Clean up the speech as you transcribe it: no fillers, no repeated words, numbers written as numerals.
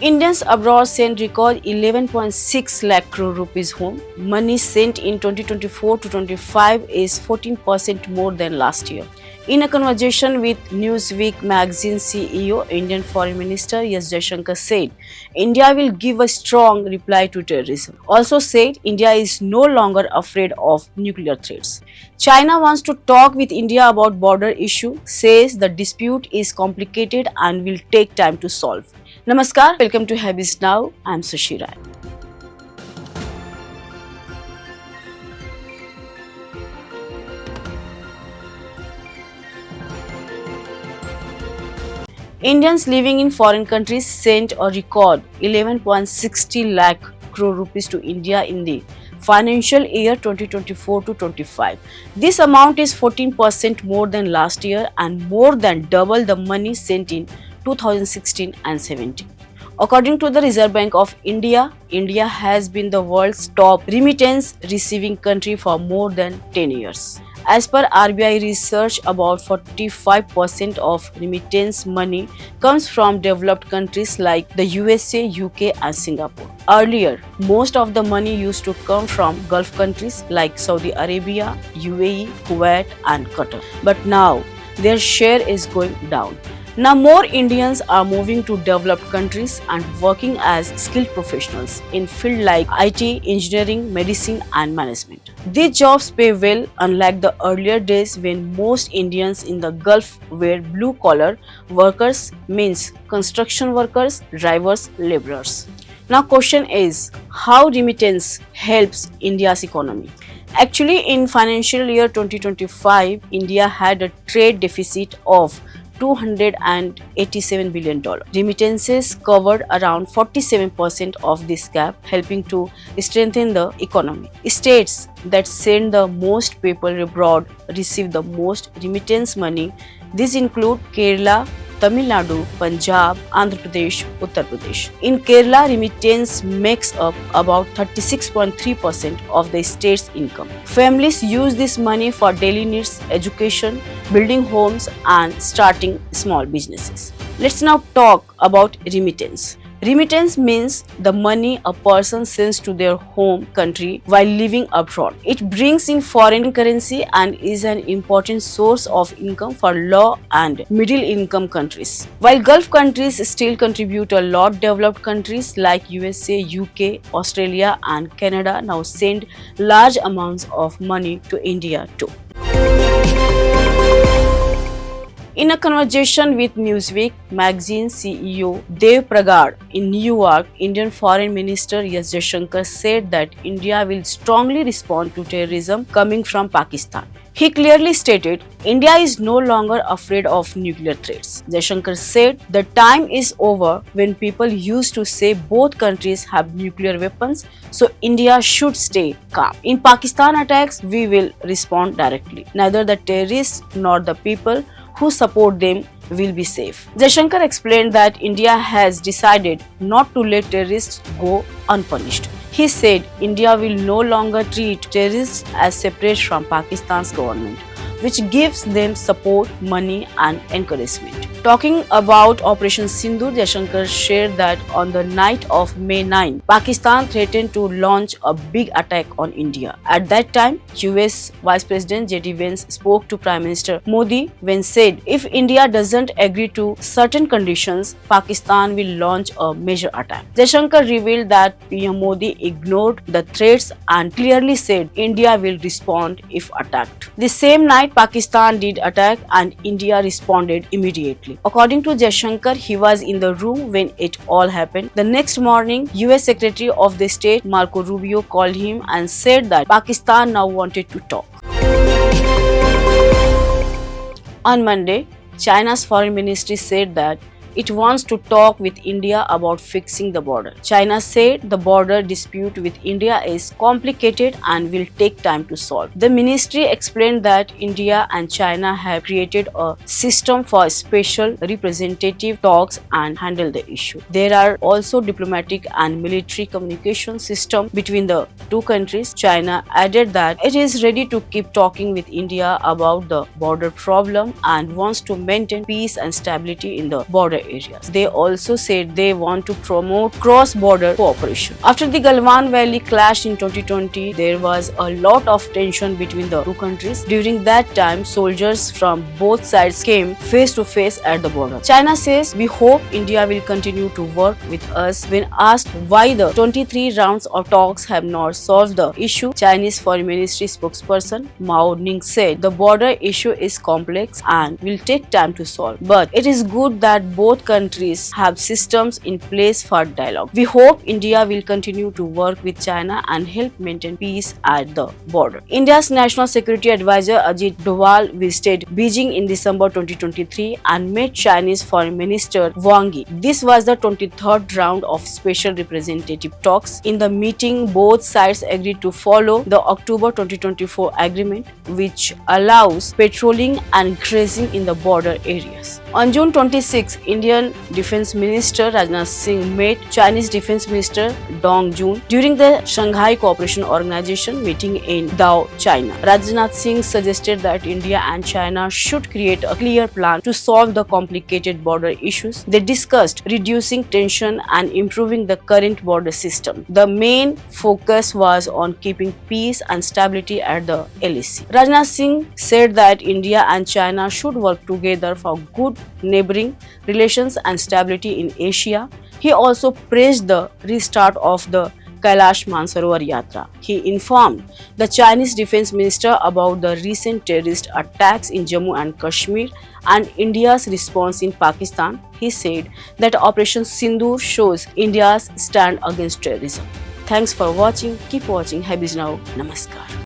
Indians abroad sent record 11.6 lakh crore rupees home. Money sent in 2024 to 25 is 14% more than last year. In a conversation with Newsweek magazine CEO, Indian Foreign Minister S. Jaishankar said, India will give a strong reply to terrorism. Also said, India is no longer afraid of nuclear threats. China wants to talk with India about border issue, says the dispute is complicated and will take time to solve. Namaskar, welcome to Habis Now. I'm Sushi Rai. Indians living in foreign countries sent a record 11.60 lakh crore rupees to India in the financial year 2024 to 25. This amount is 14% more than last year and more than double the money sent in 2016 and 17. According to the Reserve Bank of India, India has been the world's top remittance receiving country for more than 10 years. As per RBI research, about 45% of remittance money comes from developed countries like the USA, UK and Singapore. Earlier, most of the money used to come from Gulf countries like Saudi Arabia, UAE, Kuwait and Qatar. But now, their share is going down. Now more Indians are moving to developed countries and working as skilled professionals in fields like IT, engineering, medicine and management. These jobs pay well, unlike the earlier days when most Indians in the Gulf were blue-collar workers, means construction workers, drivers, laborers. Now question is, how remittance helps India's economy? Actually, in financial year 2025, India had a trade deficit of $287 billion. Remittances covered around 47% of this gap, helping to strengthen the economy. States that send the most people abroad receive the most remittance money. These include Kerala, Tamil Nadu, Punjab, Andhra Pradesh, Uttar Pradesh. In Kerala, remittance makes up about 36.3% of the state's income. Families use this money for daily needs, education, building homes and starting small businesses. Let's now talk about remittance. Remittance means the money a person sends to their home country while living abroad. It brings in foreign currency and is an important source of income for low and middle income countries. While Gulf countries still contribute a lot, developed countries like USA, UK, Australia and Canada now send large amounts of money to India too. In a conversation with Newsweek magazine CEO Dev Pragad in New York, Indian Foreign Minister S. Jaishankar said that India will strongly respond to terrorism coming from Pakistan. He clearly stated, India is no longer afraid of nuclear threats. Jaishankar said, the time is over when people used to say both countries have nuclear weapons, so India should stay calm. In Pakistan attacks, we will respond directly. Neither the terrorists nor the people who support them will be safe. Jaishankar explained that India has decided not to let terrorists go unpunished. He said India will no longer treat terrorists as separate from Pakistan's government, which gives them support, money and encouragement. Talking about Operation Sindoor, Jaishankar shared that on the night of May 9, Pakistan threatened to launch a big attack on India. At that time, US Vice President J.D. Vance spoke to Prime Minister Modi when said, if India doesn't agree to certain conditions, Pakistan will launch a major attack. Jaishankar revealed that PM Modi ignored the threats and clearly said India will respond if attacked. The same night, Pakistan did attack and India responded immediately. According to Jaishankar, he was in the room when it all happened. The next morning, US Secretary of the State Marco Rubio called him and said that Pakistan now wanted to talk. On Monday, China's foreign ministry said that it wants to talk with India about fixing the border. China said the border dispute with India is complicated and will take time to solve. The ministry explained that India and China have created a system for special representative talks and handle the issue. There are also diplomatic and military communication systems between the two countries. China added that it is ready to keep talking with India about the border problem and wants to maintain peace and stability in the border areas. They also said they want to promote cross-border cooperation. After the Galwan Valley clash in 2020, there was a lot of tension between the two countries. During that time, soldiers from both sides came face to face at the border. China says, "We hope India will continue to work with us." When asked why the 23 rounds of talks have not solved the issue, Chinese Foreign Ministry spokesperson Mao Ning said, "The border issue is complex and will take time to solve. But it is good that both countries have systems in place for dialogue. We hope India will continue to work with China and help maintain peace at the border." India's National Security Advisor Ajit Doval visited Beijing in December 2023 and met Chinese Foreign Minister Wang Yi. This was the 23rd round of special representative talks. In the meeting, both sides agreed to follow the October 2024 agreement, which allows patrolling and grazing in the border areas. On June 26, Indian Defense Minister Rajnath Singh met Chinese Defense Minister Dong Jun during the Shanghai Cooperation Organization meeting in Dao, China. Rajnath Singh suggested that India and China should create a clear plan to solve the complicated border issues. They discussed reducing tension and improving the current border system. The main focus was on keeping peace and stability at the LAC. Rajnath Singh said that India and China should work together for good neighboring relations and stability in Asia. He also praised the restart of the Kailash Mansarovar Yatra. He informed the Chinese Defense Minister about the recent terrorist attacks in Jammu and Kashmir and India's response in Pakistan. He said that Operation Sindoor shows India's stand against terrorism. Thanks for watching. Keep watching Habis Now. Namaskar.